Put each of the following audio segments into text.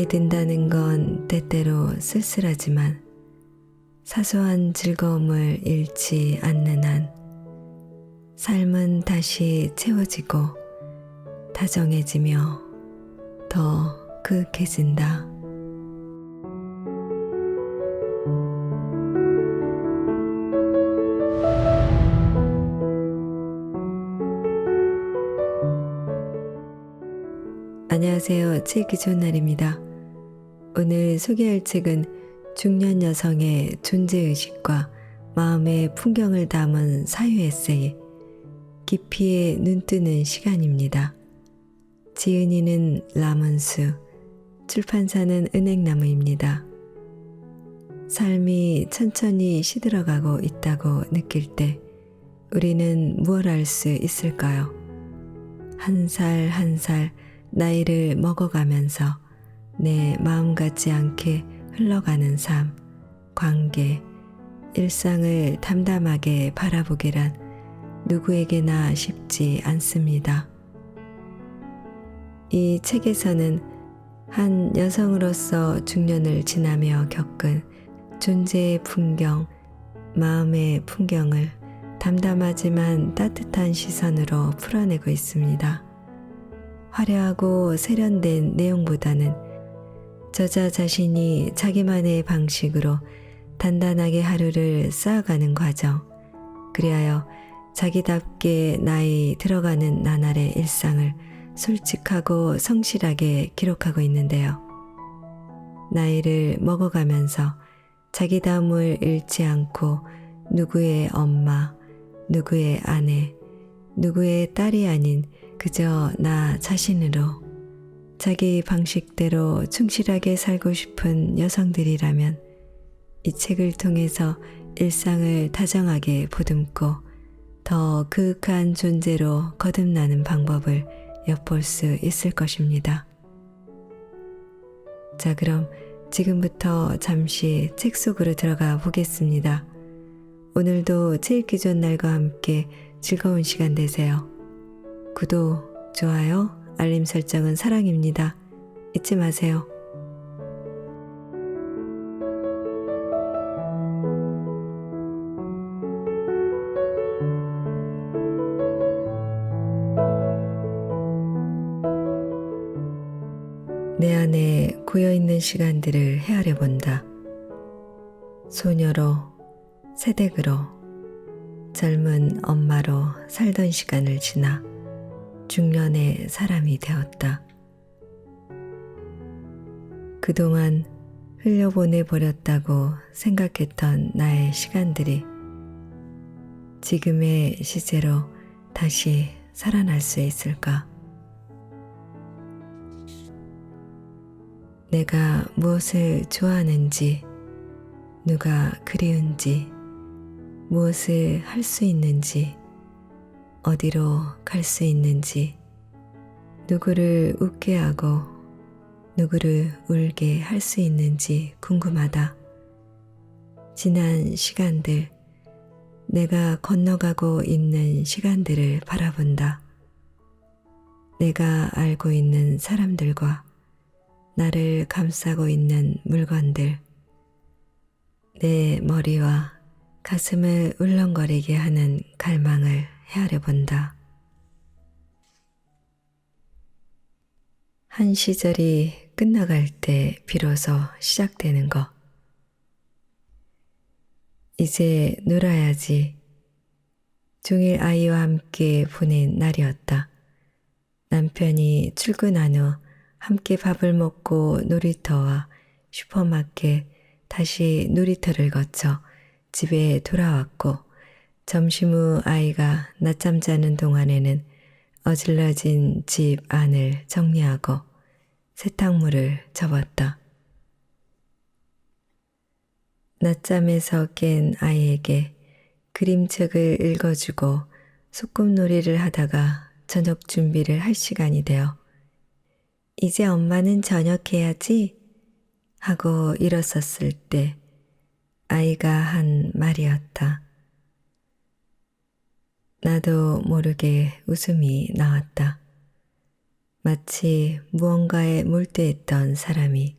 마음에 든다는 건 때때로 쓸쓸하지만 사소한 즐거움을 잃지 않는 한 삶은 다시 채워지고 다정해지며 더 그윽해진다. 안녕하세요. 책 읽기 좋은 날입니다. 오늘 소개할 책은 중년 여성의 존재의식과 마음의 풍경을 담은 사유 에세이 깊이에 눈뜨는 시간입니다. 지은이는 라문수, 출판사는 은행나무입니다. 삶이 천천히 시들어가고 있다고 느낄 때 우리는 무엇 할 수 있을까요? 한 살 한 살 나이를 먹어가면서 내 마음 같지 않게 흘러가는 삶, 관계, 일상을 담담하게 바라보기란 누구에게나 쉽지 않습니다. 이 책에서는 한 여성으로서 중년을 지나며 겪은 존재의 풍경, 마음의 풍경을 담담하지만 따뜻한 시선으로 풀어내고 있습니다. 화려하고 세련된 내용보다는 저자 자신이 자기만의 방식으로 단단하게 하루를 쌓아가는 과정, 그리하여 자기답게 나이 들어가는 나날의 일상을 솔직하고 성실하게 기록하고 있는데요. 나이를 먹어가면서 자기다움을 잃지 않고 누구의 엄마, 누구의 아내, 누구의 딸이 아닌 그저 나 자신으로 자기 방식대로 충실하게 살고 싶은 여성들이라면 이 책을 통해서 일상을 다정하게 보듬고 더 그윽한 존재로 거듭나는 방법을 엿볼 수 있을 것입니다. 자, 그럼 지금부터 잠시 책 속으로 들어가 보겠습니다. 오늘도 책 읽기 좋은 날과 함께 즐거운 시간 되세요. 구독, 좋아요, 알림 설정은 사랑입니다. 잊지 마세요. 내 안에 고여있는 시간들을 헤아려 본다. 소녀로, 새댁으로, 젊은 엄마로 살던 시간을 지나 중년의 사람이 되었다. 그동안 흘려보내버렸다고 생각했던 나의 시간들이 지금의 시제로 다시 살아날 수 있을까? 내가 무엇을 좋아하는지, 누가 그리운지, 무엇을 할 수 있는지, 어디로 갈 수 있는지, 누구를 웃게 하고 누구를 울게 할 수 있는지 궁금하다. 지난 시간들, 내가 건너가고 있는 시간들을 바라본다. 내가 알고 있는 사람들과 나를 감싸고 있는 물건들, 내 머리와 가슴을 울렁거리게 하는 갈망을 헤아려 본다. 한 시절이 끝나갈 때 비로소 시작되는 것. 이제 놀아야지. 종일 아이와 함께 보낸 날이었다. 남편이 출근한 후 함께 밥을 먹고 놀이터와 슈퍼마켓, 다시 놀이터를 거쳐 집에 돌아왔고, 점심 후 아이가 낮잠 자는 동안에는 어질러진 집 안을 정리하고 세탁물을 접었다. 낮잠에서 깬 아이에게 그림책을 읽어주고 소꿉놀이를 하다가 저녁 준비를 할 시간이 되어 이제 엄마는 저녁해야지 하고 일어섰을 때 아이가 한 말이었다. 나도 모르게 웃음이 나왔다. 마치 무언가에 몰두했던 사람이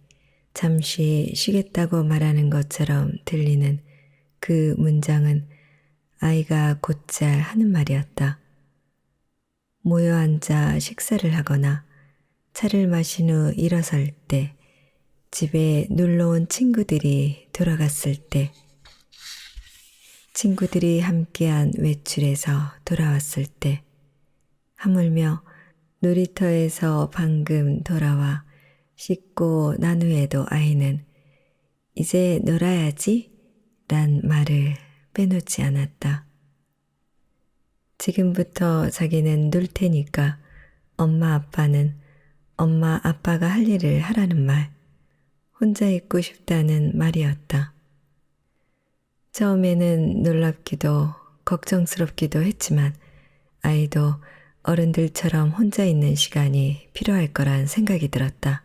잠시 쉬겠다고 말하는 것처럼 들리는 그 문장은 아이가 곧잘 하는 말이었다. 모여 앉아 식사를 하거나 차를 마신 후 일어설 때, 집에 놀러온 친구들이 돌아갔을 때, 친구들이 함께한 외출에서 돌아왔을 때, 하물며 놀이터에서 방금 돌아와 씻고 난 후에도 아이는 이제 놀아야지 란 말을 빼놓지 않았다. 지금부터 자기는 놀 테니까 엄마 아빠는 엄마 아빠가 할 일을 하라는 말, 혼자 있고 싶다는 말이었다. 처음에는 놀랍기도 걱정스럽기도 했지만 아이도 어른들처럼 혼자 있는 시간이 필요할 거란 생각이 들었다.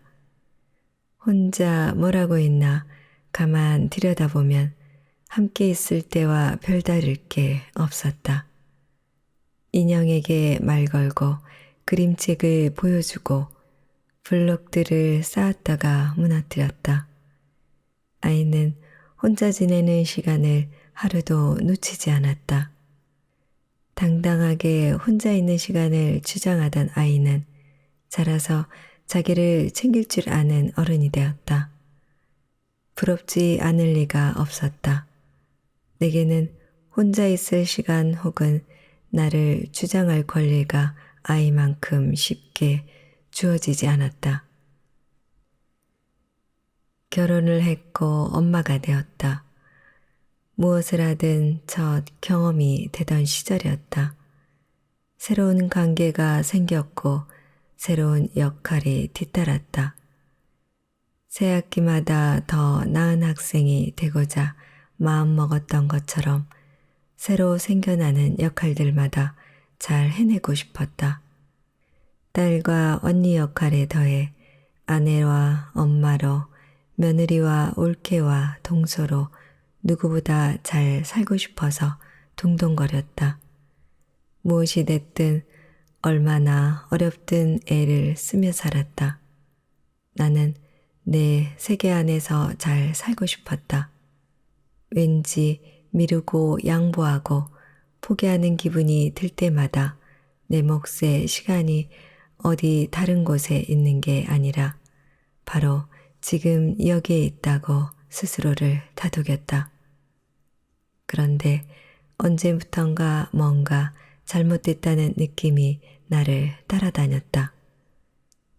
혼자 뭐라고 있나 가만 들여다보면 함께 있을 때와 별다를 게 없었다. 인형에게 말 걸고 그림책을 보여주고 블록들을 쌓았다가 무너뜨렸다. 아이는 혼자 지내는 시간을 하루도 놓치지 않았다. 당당하게 혼자 있는 시간을 주장하던 아이는 자라서 자기를 챙길 줄 아는 어른이 되었다. 부럽지 않을 리가 없었다. 내게는 혼자 있을 시간 혹은 나를 주장할 권리가 아이만큼 쉽게 주어지지 않았다. 결혼을 했고 엄마가 되었다. 무엇을 하든 첫 경험이 되던 시절이었다. 새로운 관계가 생겼고 새로운 역할이 뒤따랐다. 새 학기마다 더 나은 학생이 되고자 마음먹었던 것처럼 새로 생겨나는 역할들마다 잘 해내고 싶었다. 딸과 언니 역할에 더해 아내와 엄마로 며느리와 올케와 동서로 누구보다 잘 살고 싶어서 둥둥거렸다. 무엇이 됐든 얼마나 어렵든 애를 쓰며 살았다. 나는 내 세계 안에서 잘 살고 싶었다. 왠지 미루고 양보하고 포기하는 기분이 들 때마다 내 몫의 시간이 어디 다른 곳에 있는 게 아니라 바로 지금 여기에 있다고 스스로를 다독였다. 그런데 언제부턴가 뭔가 잘못됐다는 느낌이 나를 따라다녔다.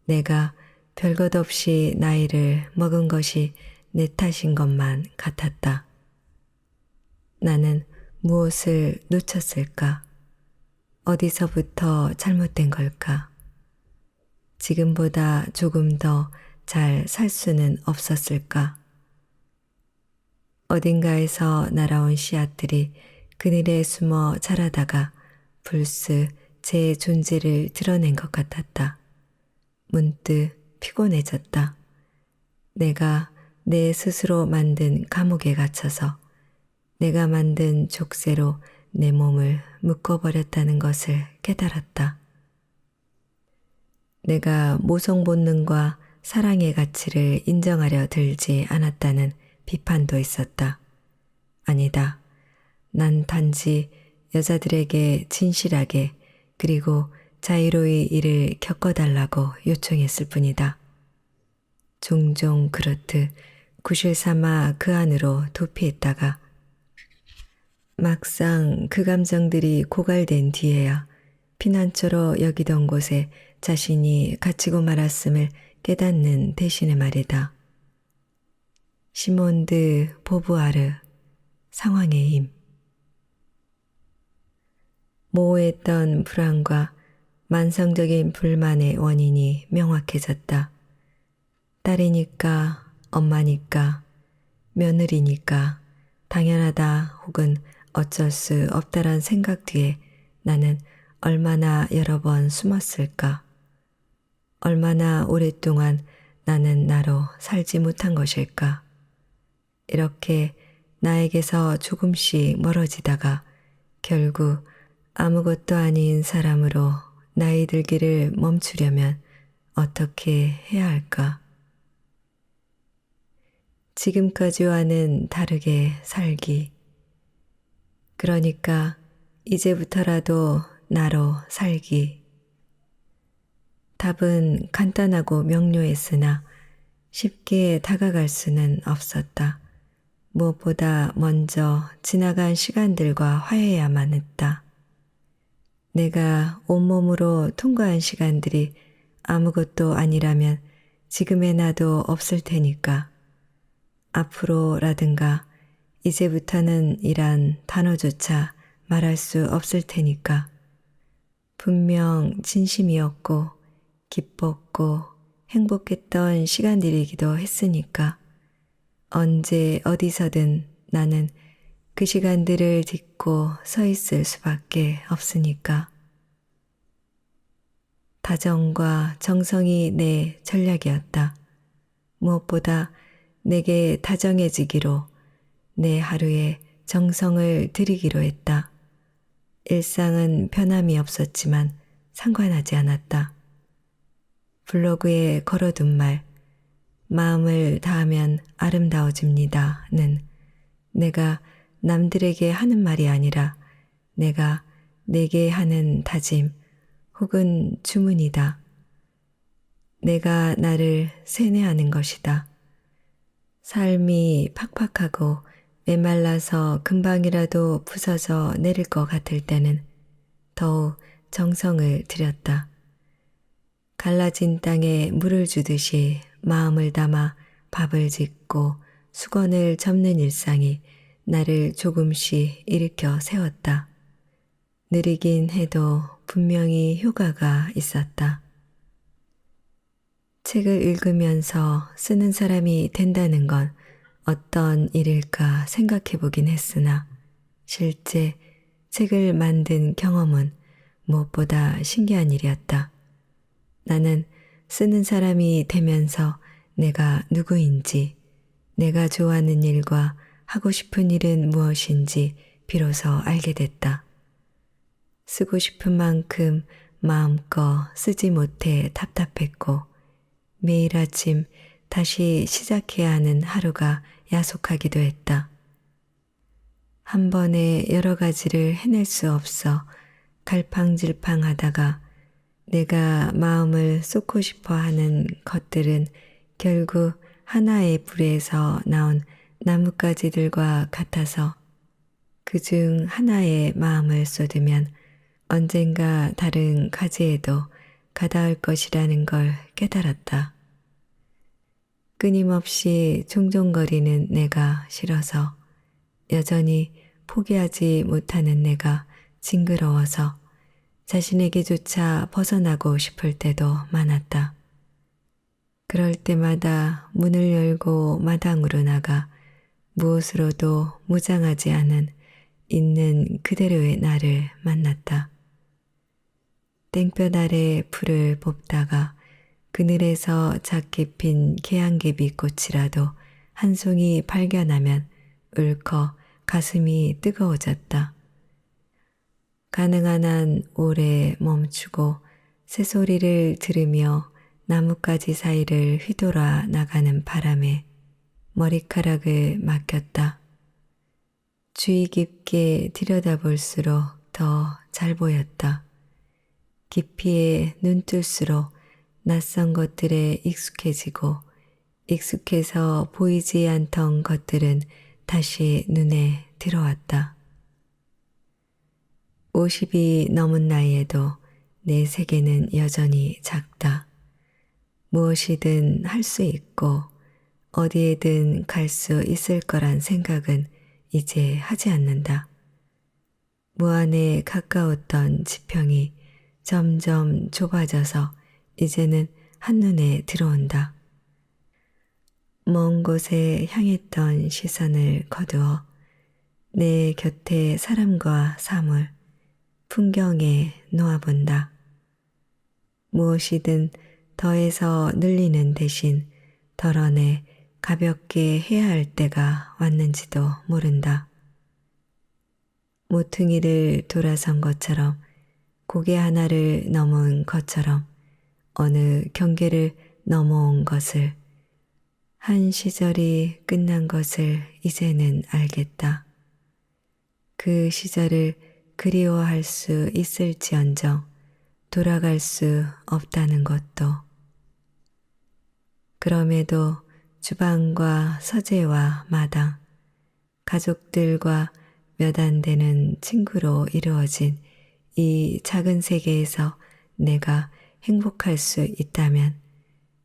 내가 별것 없이 나이를 먹은 것이 내 탓인 것만 같았다. 나는 무엇을 놓쳤을까? 어디서부터 잘못된 걸까? 지금보다 조금 더 잘 살 수는 없었을까? 어딘가에서 날아온 씨앗들이 그늘에 숨어 자라다가 불쑥 제 존재를 드러낸 것 같았다. 문득 피곤해졌다. 내가 내 스스로 만든 감옥에 갇혀서 내가 만든 족쇄로 내 몸을 묶어버렸다는 것을 깨달았다. 내가 모성 본능과 사랑의 가치를 인정하려 들지 않았다는 비판도 있었다. 아니다. 난 단지 여자들에게 진실하게 그리고 자유로이 이를 겪어달라고 요청했을 뿐이다. 종종 그렇듯 구실 삼아 그 안으로 도피했다가 막상 그 감정들이 고갈된 뒤에야 피난처로 여기던 곳에 자신이 갇히고 말았음을 깨닫는 대신에 말이다. 시몬드 보부아르, 상황의 힘. 모호했던 불안과 만성적인 불만의 원인이 명확해졌다. 딸이니까, 엄마니까, 며느리니까, 당연하다 혹은 어쩔 수 없다란 생각 뒤에 나는 얼마나 여러 번 숨었을까? 얼마나 오랫동안 나는 나로 살지 못한 것일까? 이렇게 나에게서 조금씩 멀어지다가 결국 아무것도 아닌 사람으로 나이 들기를 멈추려면 어떻게 해야 할까? 지금까지와는 다르게 살기. 그러니까 이제부터라도 나로 살기. 답은 간단하고 명료했으나 쉽게 다가갈 수는 없었다. 무엇보다 먼저 지나간 시간들과 화해야만 했다. 내가 온몸으로 통과한 시간들이 아무것도 아니라면 지금의 나도 없을 테니까. 앞으로라든가 이제부터는 이란 단어조차 말할 수 없을 테니까. 분명 진심이었고 기뻤고 행복했던 시간들이기도 했으니까. 언제 어디서든 나는 그 시간들을 딛고 서 있을 수밖에 없으니까. 다정과 정성이 내 전략이었다. 무엇보다 내게 다정해지기로, 내 하루에 정성을 들이기로 했다. 일상은 변함이 없었지만 상관하지 않았다. 블로그에 걸어둔 말, 마음을 다하면 아름다워집니다는 내가 남들에게 하는 말이 아니라 내가 내게 하는 다짐 혹은 주문이다. 내가 나를 세뇌하는 것이다. 삶이 팍팍하고 메말라서 금방이라도 부서져 내릴 것 같을 때는 더욱 정성을 들였다. 갈라진 땅에 물을 주듯이 마음을 담아 밥을 짓고 수건을 접는 일상이 나를 조금씩 일으켜 세웠다. 느리긴 해도 분명히 효과가 있었다. 책을 읽으면서 쓰는 사람이 된다는 건 어떤 일일까 생각해 보긴 했으나 실제 책을 만든 경험은 무엇보다 신기한 일이었다. 나는 쓰는 사람이 되면서 내가 누구인지, 내가 좋아하는 일과 하고 싶은 일은 무엇인지 비로소 알게 됐다. 쓰고 싶은 만큼 마음껏 쓰지 못해 답답했고 매일 아침 다시 시작해야 하는 하루가 야속하기도 했다. 한 번에 여러 가지를 해낼 수 없어 갈팡질팡하다가 내가 마음을 쏟고 싶어 하는 것들은 결국 하나의 불에서 나온 나뭇가지들과 같아서 그중 하나에 마음을 쏟으면 언젠가 다른 가지에도 가닿을 것이라는 걸 깨달았다. 끊임없이 종종거리는 내가 싫어서 여전히 포기하지 못하는 내가 징그러워서 자신에게조차 벗어나고 싶을 때도 많았다. 그럴 때마다 문을 열고 마당으로 나가 무엇으로도 무장하지 않은 있는 그대로의 나를 만났다. 땡볕 아래 풀을 뽑다가 그늘에서 작게 핀 개안개비꽃이라도 한 송이 발견하면 울컥 가슴이 뜨거워졌다. 가능한 한 오래 멈추고 새소리를 들으며 나뭇가지 사이를 휘돌아 나가는 바람에 머리카락을 맡겼다. 주의 깊게 들여다볼수록 더 잘 보였다. 깊이에 눈 뜰수록 낯선 것들에 익숙해지고 익숙해서 보이지 않던 것들은 다시 눈에 들어왔다. 50이 넘은 나이에도 내 세계는 여전히 작다. 무엇이든 할 수 있고 어디에든 갈 수 있을 거란 생각은 이제 하지 않는다. 무한에 가까웠던 지평이 점점 좁아져서 이제는 한눈에 들어온다. 먼 곳에 향했던 시선을 거두어 내 곁에 사람과 사물, 풍경에 놓아본다. 무엇이든 더해서 늘리는 대신 덜어내 가볍게 해야 할 때가 왔는지도 모른다. 모퉁이를 돌아선 것처럼 고개 하나를 넘은 것처럼 어느 경계를 넘어온 것을, 한 시절이 끝난 것을 이제는 알겠다. 그 시절을 그리워할 수 있을지언정 돌아갈 수 없다는 것도. 그럼에도 주방과 서재와 마당, 가족들과 몇 안 되는 친구로 이루어진 이 작은 세계에서 내가 행복할 수 있다면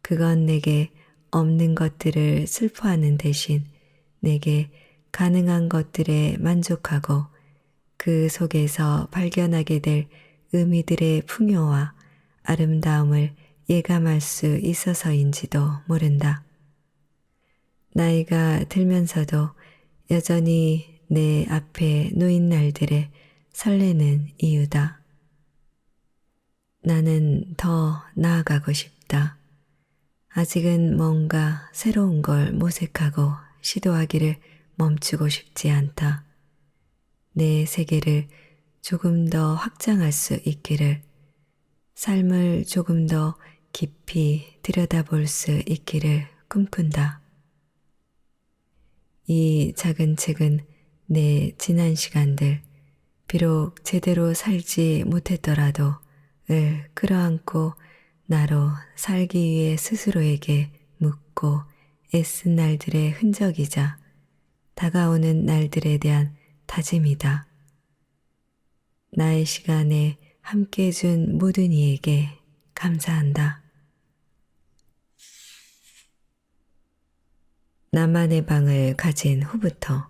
그건 내게 없는 것들을 슬퍼하는 대신 내게 가능한 것들에 만족하고 그 속에서 발견하게 될 의미들의 풍요와 아름다움을 예감할 수 있어서인지도 모른다. 나이가 들면서도 여전히 내 앞에 놓인 날들에 설레는 이유다. 나는 더 나아가고 싶다. 아직은 뭔가 새로운 걸 모색하고 시도하기를 멈추고 싶지 않다. 내 세계를 조금 더 확장할 수 있기를, 삶을 조금 더 깊이 들여다볼 수 있기를 꿈꾼다. 이 작은 책은 내 지난 시간들, 비록 제대로 살지 못했더라도 을 끌어안고 나로 살기 위해 스스로에게 묻고 애쓴 날들의 흔적이자 다가오는 날들에 대한 다짐이다. 나의 시간에 함께 해준 모든 이에게 감사한다. 나만의 방을 가진 후부터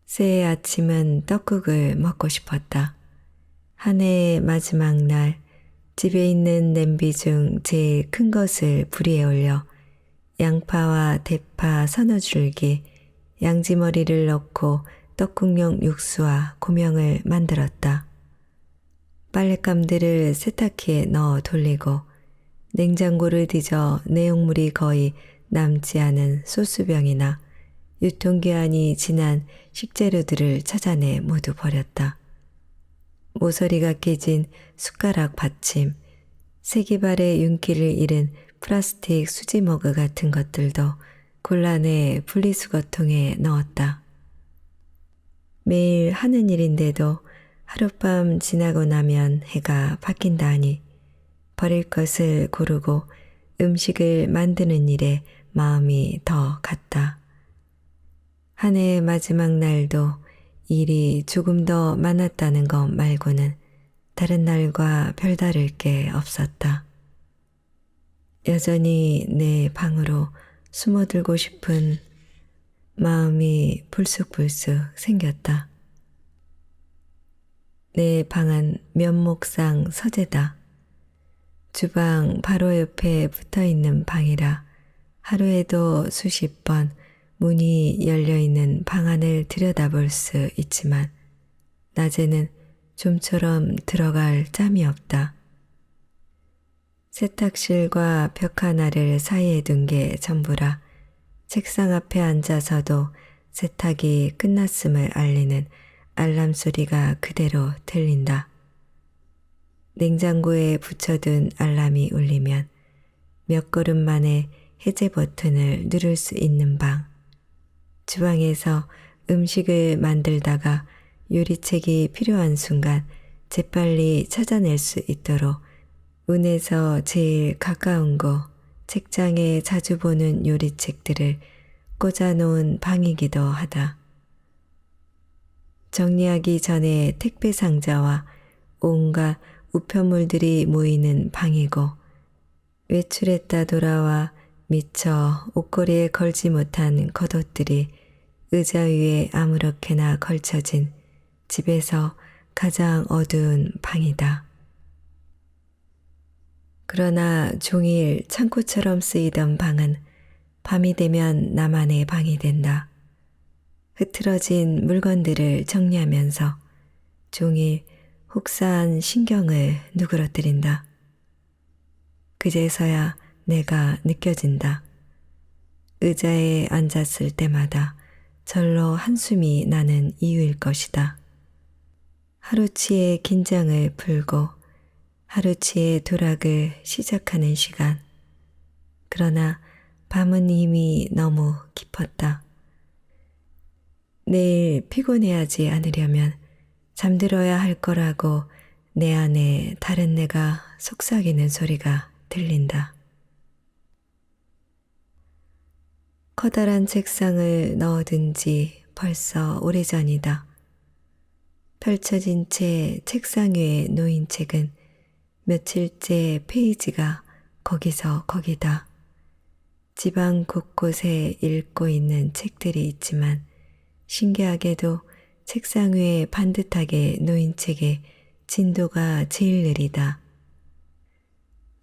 새해 아침은 떡국을 먹고 싶었다. 한 해의 마지막 날 집에 있는 냄비 중 제일 큰 것을 불에 올려 양파와 대파 서너 줄기, 양지머리를 넣고 떡국용 육수와 고명을 만들었다. 빨랫감들을 세탁기에 넣어 돌리고 냉장고를 뒤져 내용물이 거의 남지 않은 소스병이나 유통기한이 지난 식재료들을 찾아내 모두 버렸다. 모서리가 깨진 숟가락 받침, 세기발의 윤기를 잃은 플라스틱 수지 머그 같은 것들도 곤란해 분리수거통에 넣었다. 매일 하는 일인데도 하룻밤 지나고 나면 해가 바뀐다 하니 버릴 것을 고르고 음식을 만드는 일에 마음이 더 갔다. 한 해의 마지막 날도 일이 조금 더 많았다는 것 말고는 다른 날과 별다를 게 없었다. 여전히 내 방으로 숨어들고 싶은 마음이 불쑥불쑥 생겼다. 내 방은 면목상 서재다. 주방 바로 옆에 붙어있는 방이라 하루에도 수십 번 문이 열려있는 방 안을 들여다볼 수 있지만 낮에는 좀처럼 들어갈 짬이 없다. 세탁실과 벽 하나를 사이에 둔 게 전부라 책상 앞에 앉아서도 세탁이 끝났음을 알리는 알람 소리가 그대로 들린다. 냉장고에 붙여둔 알람이 울리면 몇 걸음 만에 해제 버튼을 누를 수 있는 방. 주방에서 음식을 만들다가 요리책이 필요한 순간 재빨리 찾아낼 수 있도록 문에서 제일 가까운 곳, 책장에 자주 보는 요리책들을 꽂아놓은 방이기도 하다. 정리하기 전에 택배 상자와 온갖 우편물들이 모이는 방이고 외출했다 돌아와 미처 옷걸이에 걸지 못한 겉옷들이 의자 위에 아무렇게나 걸쳐진 집에서 가장 어두운 방이다. 그러나 종일 창고처럼 쓰이던 방은 밤이 되면 나만의 방이 된다. 흐트러진 물건들을 정리하면서 종일 혹사한 신경을 누그러뜨린다. 그제서야 내가 느껴진다. 의자에 앉았을 때마다 절로 한숨이 나는 이유일 것이다. 하루치의 긴장을 풀고 하루치의 도락을 시작하는 시간. 그러나 밤은 이미 너무 깊었다. 내일 피곤해하지 않으려면 잠들어야 할 거라고 내 안에 다른 내가 속삭이는 소리가 들린다. 커다란 책상을 넣어둔 지 벌써 오래전이다. 펼쳐진 채 책상 위에 놓인 책은 며칠째 페이지가 거기서 거기다. 지방 곳곳에 읽고 있는 책들이 있지만 신기하게도 책상 위에 반듯하게 놓인 책의 진도가 제일 느리다.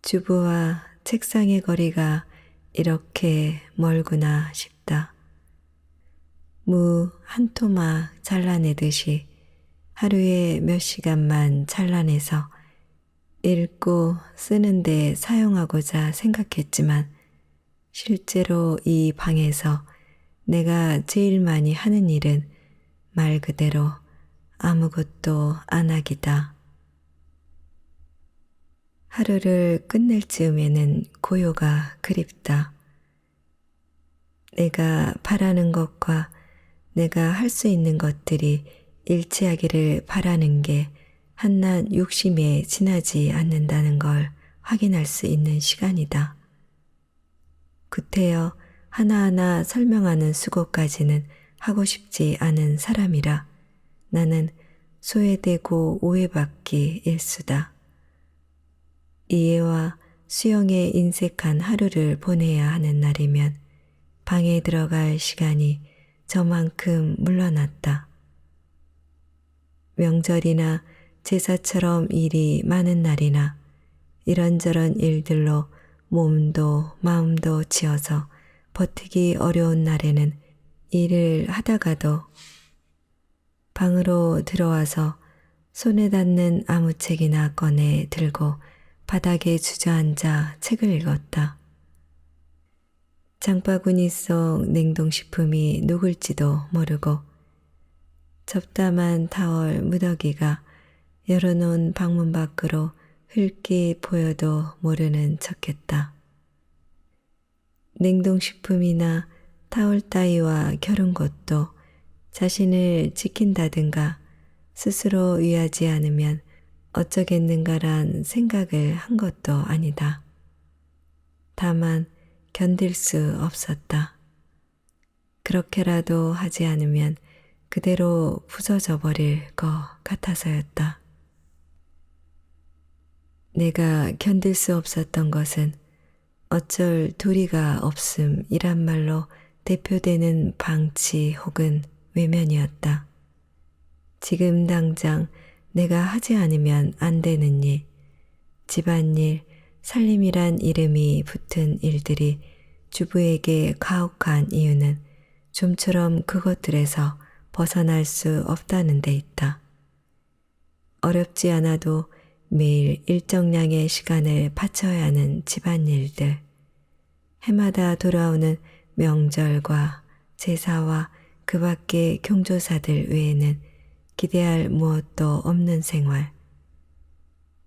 주부와 책상의 거리가 이렇게 멀구나 싶다. 무 한 토막 잘라내듯이 하루에 몇 시간만 잘라내서 읽고 쓰는데 사용하고자 생각했지만 실제로 이 방에서 내가 제일 많이 하는 일은 말 그대로 아무것도 안 하기다. 하루를 끝낼 즈음에는 고요가 그립다. 내가 바라는 것과 내가 할 수 있는 것들이 일치하기를 바라는 게 한낱 욕심에 지나지 않는다는 걸 확인할 수 있는 시간이다. 구태여 하나하나 설명하는 수고까지는 하고 싶지 않은 사람이라 나는 소외되고 오해받기 일수다. 이해와 수영에 인색한 하루를 보내야 하는 날이면 방에 들어갈 시간이 저만큼 물러났다. 명절이나 제사처럼 일이 많은 날이나 이런저런 일들로 몸도 마음도 지어서 버티기 어려운 날에는 일을 하다가도 방으로 들어와서 손에 닿는 아무 책이나 꺼내 들고 바닥에 주저앉아 책을 읽었다. 장바구니 속 냉동식품이 녹을지도 모르고 접담한 타월 무더기가 열어놓은 방문 밖으로 흘기 보여도 모르는 척했다. 냉동식품이나 타월 따위와 겨룬 것도 자신을 지킨다든가 스스로 위하지 않으면 어쩌겠는가란 생각을 한 것도 아니다. 다만 견딜 수 없었다. 그렇게라도 하지 않으면 그대로 부서져 버릴 것 같아서였다. 내가 견딜 수 없었던 것은 어쩔 도리가 없음이란 말로 대표되는 방치 혹은 외면이었다. 지금 당장 내가 하지 않으면 안 되는 일, 집안일, 살림이란 이름이 붙은 일들이 주부에게 가혹한 이유는 좀처럼 그것들에서 벗어날 수 없다는 데 있다. 어렵지 않아도 매일 일정량의 시간을 바쳐야 하는 집안일들, 해마다 돌아오는 명절과 제사와 그 밖의 경조사들 외에는 기대할 무엇도 없는 생활.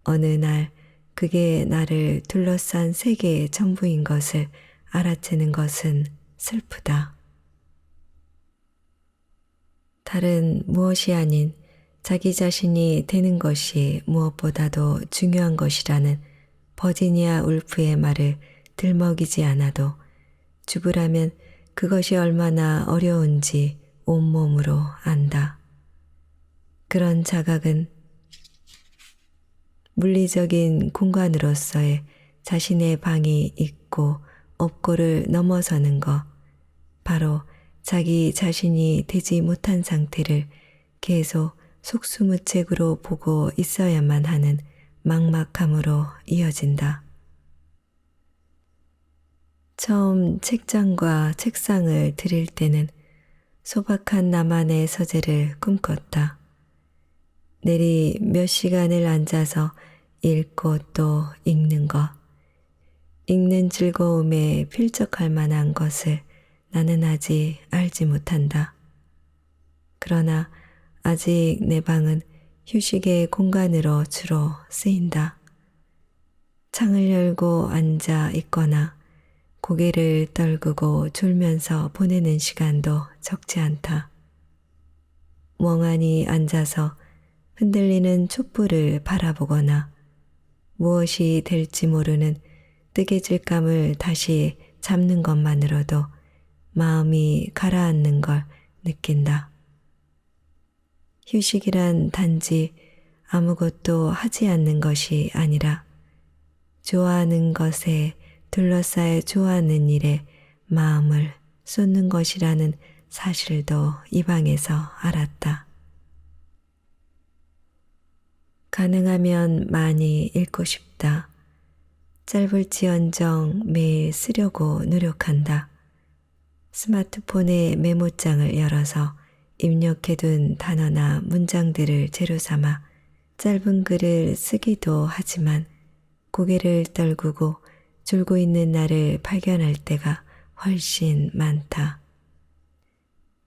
어느 날 그게 나를 둘러싼 세계의 전부인 것을 알아채는 것은 슬프다. 다른 무엇이 아닌 자기 자신이 되는 것이 무엇보다도 중요한 것이라는 버지니아 울프의 말을 들먹이지 않아도 주부라면 그것이 얼마나 어려운지 온몸으로 안다. 그런 자각은 물리적인 공간으로서의 자신의 방이 있고 없고를 넘어서는 것, 바로 자기 자신이 되지 못한 상태를 계속 속수무책으로 보고 있어야만 하는 막막함으로 이어진다. 처음 책장과 책상을 들일 때는 소박한 나만의 서재를 꿈꿨다. 내리 몇 시간을 앉아서 읽고 또 읽는 것, 읽는 즐거움에 필적할 만한 것을 나는 아직 알지 못한다. 그러나 아직 내 방은 휴식의 공간으로 주로 쓰인다. 창을 열고 앉아 있거나 고개를 떨구고 졸면서 보내는 시간도 적지 않다. 멍하니 앉아서 흔들리는 촛불을 바라보거나 무엇이 될지 모르는 뜨개질감을 다시 잡는 것만으로도 마음이 가라앉는 걸 느낀다. 휴식이란 단지 아무것도 하지 않는 것이 아니라 좋아하는 것에 둘러싸여 좋아하는 일에 마음을 쏟는 것이라는 사실도 이 방에서 알았다. 가능하면 많이 읽고 싶다. 짧을지언정 매일 쓰려고 노력한다. 스마트폰의 메모장을 열어서 입력해둔 단어나 문장들을 재료 삼아 짧은 글을 쓰기도 하지만 고개를 떨구고 졸고 있는 나를 발견할 때가 훨씬 많다.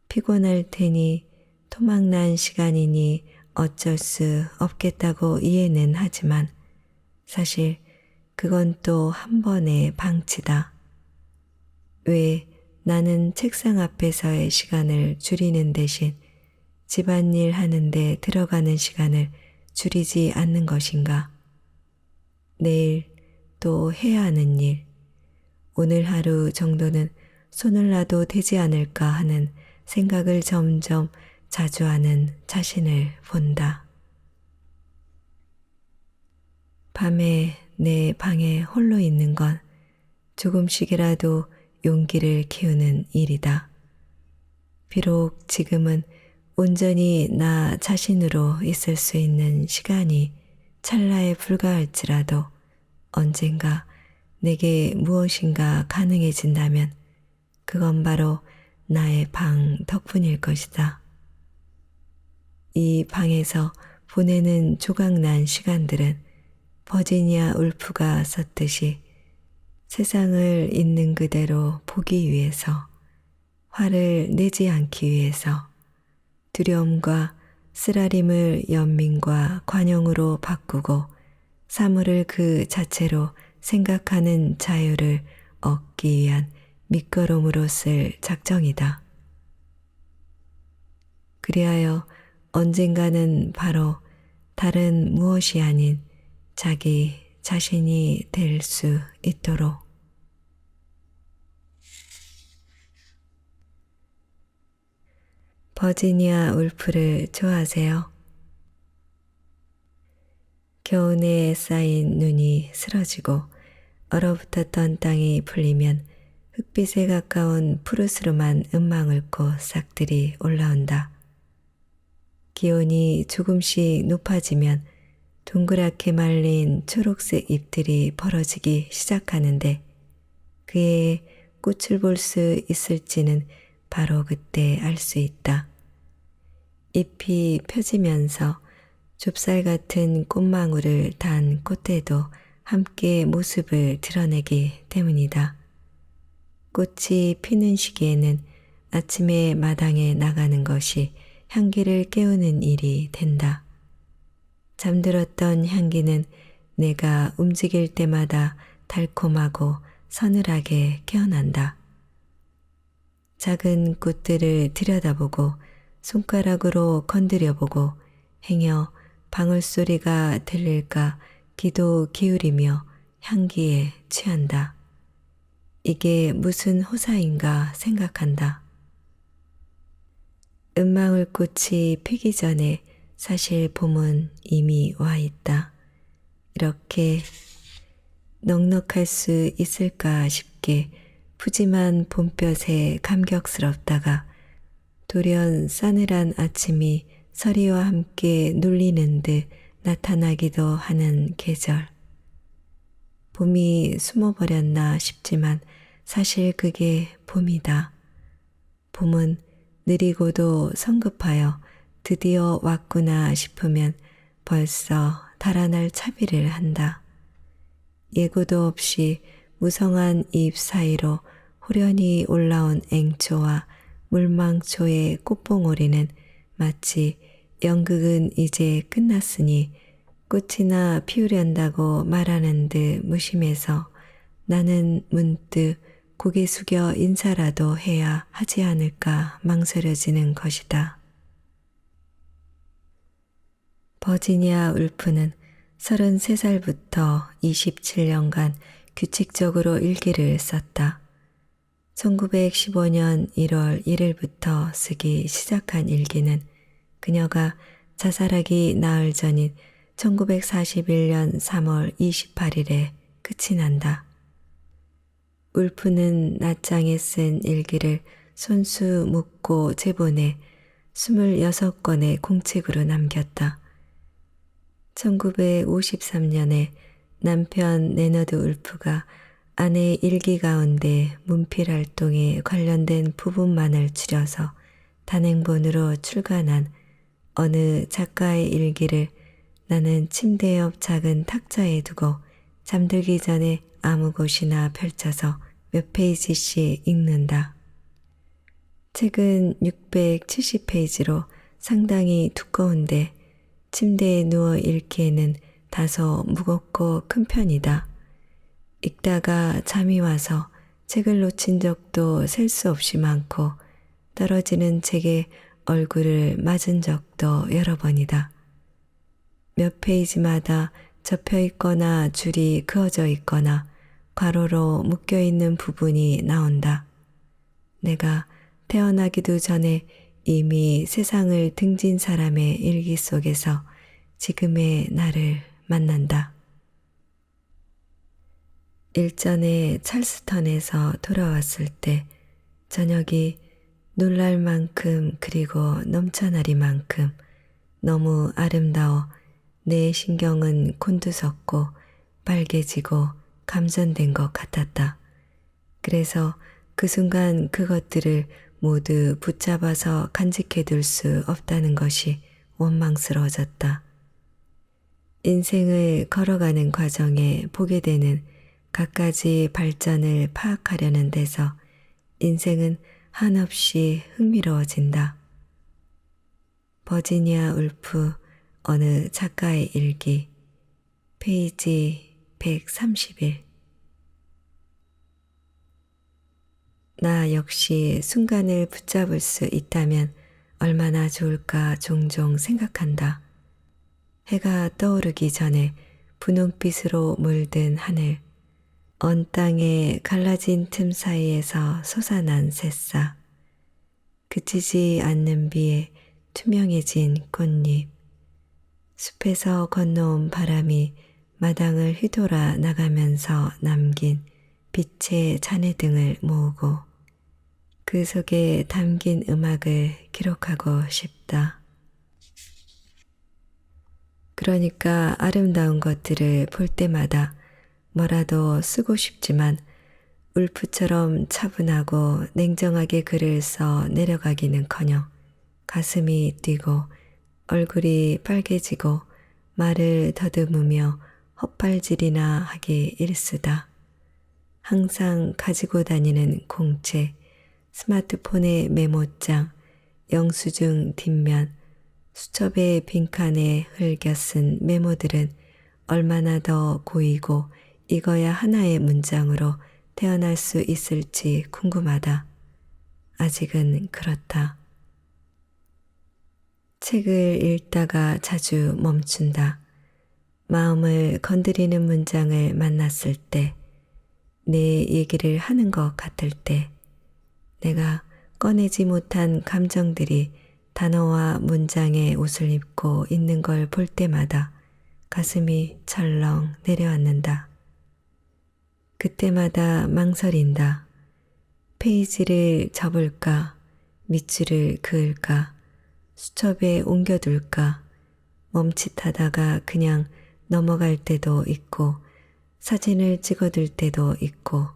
피곤할 테니 토막난 시간이니 어쩔 수 없겠다고 이해는 하지만 사실 그건 또 한 번의 방치다. 왜 나는 책상 앞에서의 시간을 줄이는 대신 집안일 하는데 들어가는 시간을 줄이지 않는 것인가? 내일 또 해야 하는 일, 오늘 하루 정도는 손을 놔도 되지 않을까 하는 생각을 점점 자주 하는 자신을 본다. 밤에 내 방에 홀로 있는 건 조금씩이라도 용기를 키우는 일이다. 비록 지금은 온전히 나 자신으로 있을 수 있는 시간이 찰나에 불과할지라도 언젠가 내게 무엇인가 가능해진다면 그건 바로 나의 방 덕분일 것이다. 이 방에서 보내는 조각난 시간들은 버지니아 울프가 썼듯이 세상을 있는 그대로 보기 위해서, 화를 내지 않기 위해서, 두려움과 쓰라림을 연민과 관용으로 바꾸고 사물을 그 자체로 생각하는 자유를 얻기 위한 밑거름으로 쓸 작정이다. 그리하여 언젠가는 바로 다른 무엇이 아닌 자기 자신이 될 수 있도록. 버지니아 울프를 좋아하세요? 겨우내에 쌓인 눈이 쓰러지고 얼어붙었던 땅이 풀리면 흑빛에 가까운 푸르스름한 은망울꽃 싹들이 올라온다. 기온이 조금씩 높아지면 동그랗게 말린 초록색 잎들이 벌어지기 시작하는데 그의 꽃을 볼 수 있을지는 바로 그때 알 수 있다. 잎이 펴지면서 좁쌀 같은 꽃망울을 단 꽃대도 함께 모습을 드러내기 때문이다. 꽃이 피는 시기에는 아침에 마당에 나가는 것이 향기를 깨우는 일이 된다. 잠들었던 향기는 내가 움직일 때마다 달콤하고 서늘하게 깨어난다. 작은 꽃들을 들여다보고 손가락으로 건드려보고 행여 방울소리가 들릴까 귀도 기울이며 향기에 취한다. 이게 무슨 호사인가 생각한다. 은망울꽃이 피기 전에 사실 봄은 이미 와 있다. 이렇게 넉넉할 수 있을까 싶게 푸짐한 봄볕에 감격스럽다가 돌연 싸늘한 아침이 서리와 함께 눌리는 듯 나타나기도 하는 계절. 봄이 숨어버렸나 싶지만 사실 그게 봄이다. 봄은 느리고도 성급하여 드디어 왔구나 싶으면 벌써 달아날 차비를 한다. 예고도 없이 무성한 잎 사이로 호련히 올라온 앵초와 물망초의 꽃봉오리는 마치 연극은 이제 끝났으니 꽃이나 피우련다고 말하는 듯 무심해서 나는 문득 고개 숙여 인사라도 해야 하지 않을까 망설여지는 것이다. 버지니아 울프는 33살부터 27년간 규칙적으로 일기를 썼다. 1915년 1월 1일부터 쓰기 시작한 일기는 그녀가 자살하기 나흘 전인 1941년 3월 28일에 끝이 난다. 울프는 낮장에 쓴 일기를 손수 묶고 제본에 26건의 공책으로 남겼다. 1953년에 남편 레너드 울프가 아내의 일기 가운데 문필 활동에 관련된 부분만을 추려서 단행본으로 출간한 어느 작가의 일기를 나는 침대 옆 작은 탁자에 두고 잠들기 전에 아무 곳이나 펼쳐서 몇 페이지씩 읽는다. 책은 670페이지로 상당히 두꺼운데 침대에 누워 읽기에는 다소 무겁고 큰 편이다. 읽다가 잠이 와서 책을 놓친 적도 셀 수 없이 많고 떨어지는 책에 얼굴을 맞은 적도 여러 번이다. 몇 페이지마다 접혀 있거나 줄이 그어져 있거나 괄호로 묶여 있는 부분이 나온다. 내가 태어나기도 전에 이미 세상을 등진 사람의 일기 속에서 지금의 나를 만난다. 일전에 찰스턴에서 돌아왔을 때 저녁이 놀랄 만큼 그리고 넘쳐나리만큼 너무 아름다워 내 신경은 곤두섰고 빨개지고 감전된 것 같았다. 그래서 그 순간 그것들을 모두 붙잡아서 간직해둘 수 없다는 것이 원망스러워졌다. 인생을 걸어가는 과정에 보게 되는 갖가지 발전을 파악하려는 데서 인생은 한없이 흥미로워진다. 버지니아 울프 어느 작가의 일기 페이지 131. 나 역시 순간을 붙잡을 수 있다면 얼마나 좋을까 종종 생각한다. 해가 떠오르기 전에 분홍빛으로 물든 하늘, 언 땅의 갈라진 틈 사이에서 솟아난 새싹, 그치지 않는 비에 투명해진 꽃잎, 숲에서 건너온 바람이 마당을 휘돌아 나가면서 남긴 빛의 잔해등을 모으고 그 속에 담긴 음악을 기록하고 싶다. 그러니까 아름다운 것들을 볼 때마다 뭐라도 쓰고 싶지만 울프처럼 차분하고 냉정하게 글을 써 내려가기는커녕 가슴이 뛰고 얼굴이 빨개지고 말을 더듬으며 헛발질이나 하기 일쑤다. 항상 가지고 다니는 공책, 스마트폰의 메모장, 영수증 뒷면, 수첩의 빈칸에 흘겨 쓴 메모들은 얼마나 더 고이고 이거야 하나의 문장으로 태어날 수 있을지 궁금하다. 아직은 그렇다. 책을 읽다가 자주 멈춘다. 마음을 건드리는 문장을 만났을 때, 내 얘기를 하는 것 같을 때, 내가 꺼내지 못한 감정들이 단어와 문장에 옷을 입고 있는 걸 볼 때마다 가슴이 철렁 내려앉는다. 그때마다 망설인다. 페이지를 접을까, 밑줄을 그을까, 수첩에 옮겨둘까, 멈칫하다가 그냥 넘어갈 때도 있고, 사진을 찍어둘 때도 있고,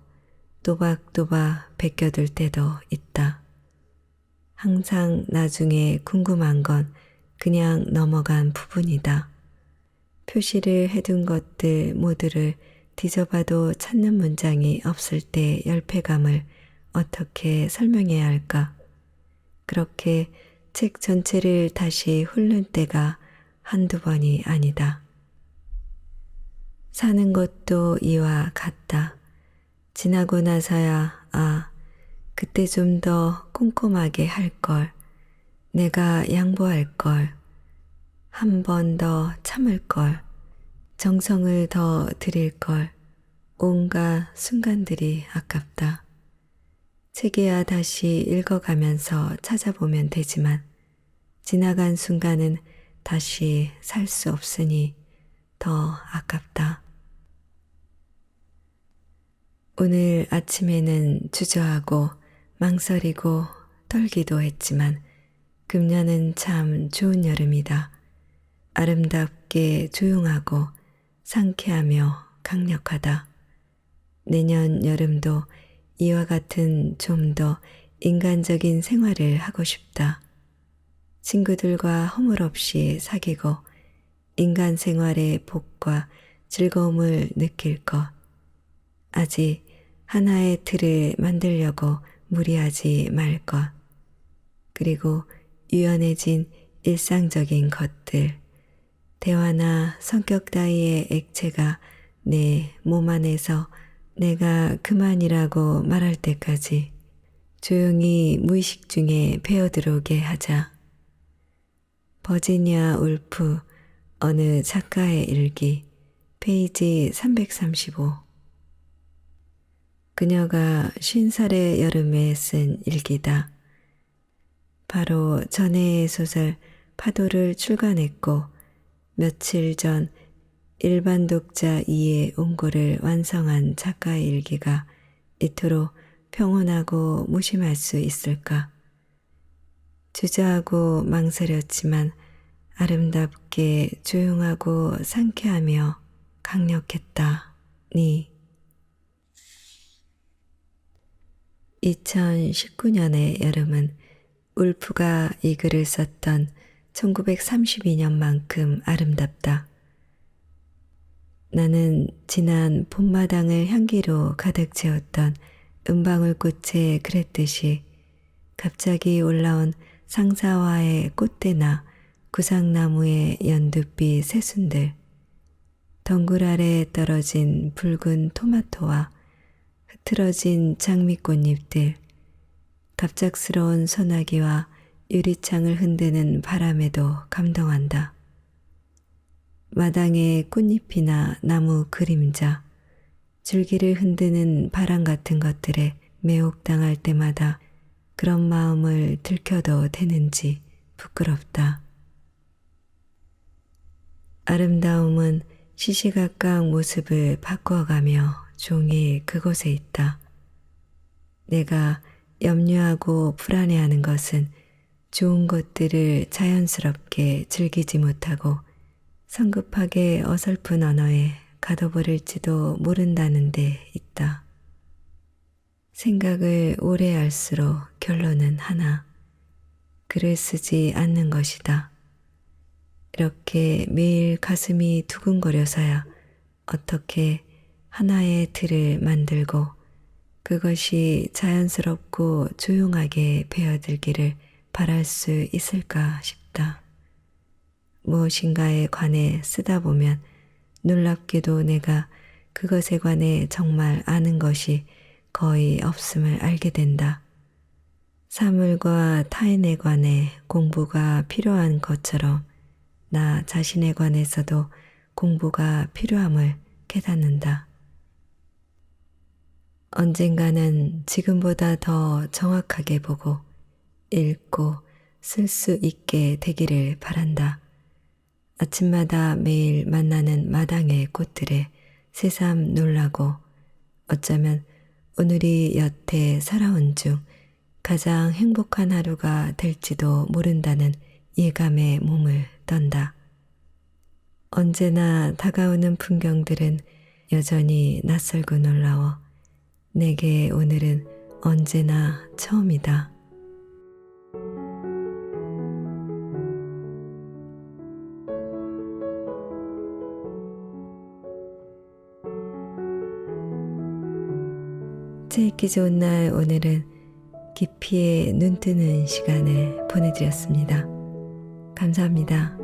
또박또박 베껴둘 때도 있다. 항상 나중에 궁금한 건 그냥 넘어간 부분이다. 표시를 해둔 것들 모두를 뒤져봐도 찾는 문장이 없을 때 열패감을 어떻게 설명해야 할까? 그렇게 책 전체를 다시 훑는 때가 한두 번이 아니다. 사는 것도 이와 같다. 지나고 나서야 그때 좀 더 꼼꼼하게 할 걸. 내가 양보할 걸. 한 번 더 참을 걸. 정성을 더 드릴 걸. 온갖 순간들이 아깝다. 책이야 다시 읽어가면서 찾아보면 되지만 지나간 순간은 다시 살 수 없으니 더 아깝다. 오늘 아침에는 주저하고 망설이고 떨기도 했지만 금년은 참 좋은 여름이다. 아름답게 조용하고 상쾌하며 강력하다. 내년 여름도 이와 같은 좀 더 인간적인 생활을 하고 싶다. 친구들과 허물없이 사귀고 인간 생활의 복과 즐거움을 느낄 것. 아직 하나의 틀을 만들려고 무리하지 말 것. 그리고 유연해진 일상적인 것들. 대화나 성격 따위의 액체가 내 몸 안에서 내가 그만이라고 말할 때까지 조용히 무의식 중에 배어들어오게 하자. 버지니아 울프 어느 작가의 일기 페이지 335. 그녀가 50살의 여름에 쓴 일기다. 바로 전해의 소설 파도를 출간했고 며칠 전 일반 독자 2의 원고를 완성한 작가의 일기가 이토록 평온하고 무심할 수 있을까? 주저하고 망설였지만 아름답게 조용하고 상쾌하며 강력했다니. 2019년의 여름은 울프가 이 글을 썼던 1932년만큼 아름답다. 나는 지난 봄마당을 향기로 가득 채웠던 은방울꽃에 그랬듯이 갑자기 올라온 상사화의 꽃대나 구상나무의 연두빛 새순들, 덩굴 아래 떨어진 붉은 토마토와 흐트러진 장미꽃잎들, 갑작스러운 소나기와 유리창을 흔드는 바람에도 감동한다. 마당의 꽃잎이나 나무 그림자, 줄기를 흔드는 바람 같은 것들에 매혹당할 때마다 그런 마음을 들켜도 되는지 부끄럽다. 아름다움은 시시각각 모습을 바꿔가며 종일 그곳에 있다. 내가 염려하고 불안해하는 것은 좋은 것들을 자연스럽게 즐기지 못하고 성급하게 어설픈 언어에 가둬버릴지도 모른다는 데 있다. 생각을 오래 할수록 결론은 하나. 글을 쓰지 않는 것이다. 이렇게 매일 가슴이 두근거려서야 어떻게 하나의 틀을 만들고 그것이 자연스럽고 조용하게 배어들기를 바랄 수 있을까 싶다. 무엇인가에 관해 쓰다 보면 놀랍게도 내가 그것에 관해 정말 아는 것이 거의 없음을 알게 된다. 사물과 타인에 관해 공부가 필요한 것처럼 나 자신에 관해서도 공부가 필요함을 깨닫는다. 언젠가는 지금보다 더 정확하게 보고 읽고 쓸 수 있게 되기를 바란다. 아침마다 매일 만나는 마당의 꽃들에 새삼 놀라고 어쩌면 오늘이 여태 살아온 중 가장 행복한 하루가 될지도 모른다는 예감에 몸을 떤다. 언제나 다가오는 풍경들은 여전히 낯설고 놀라워 내게 오늘은 언제나 처음이다. 책 읽기 좋은 날 오늘은 깊이에 눈뜨는 시간을 보내드렸습니다. 감사합니다.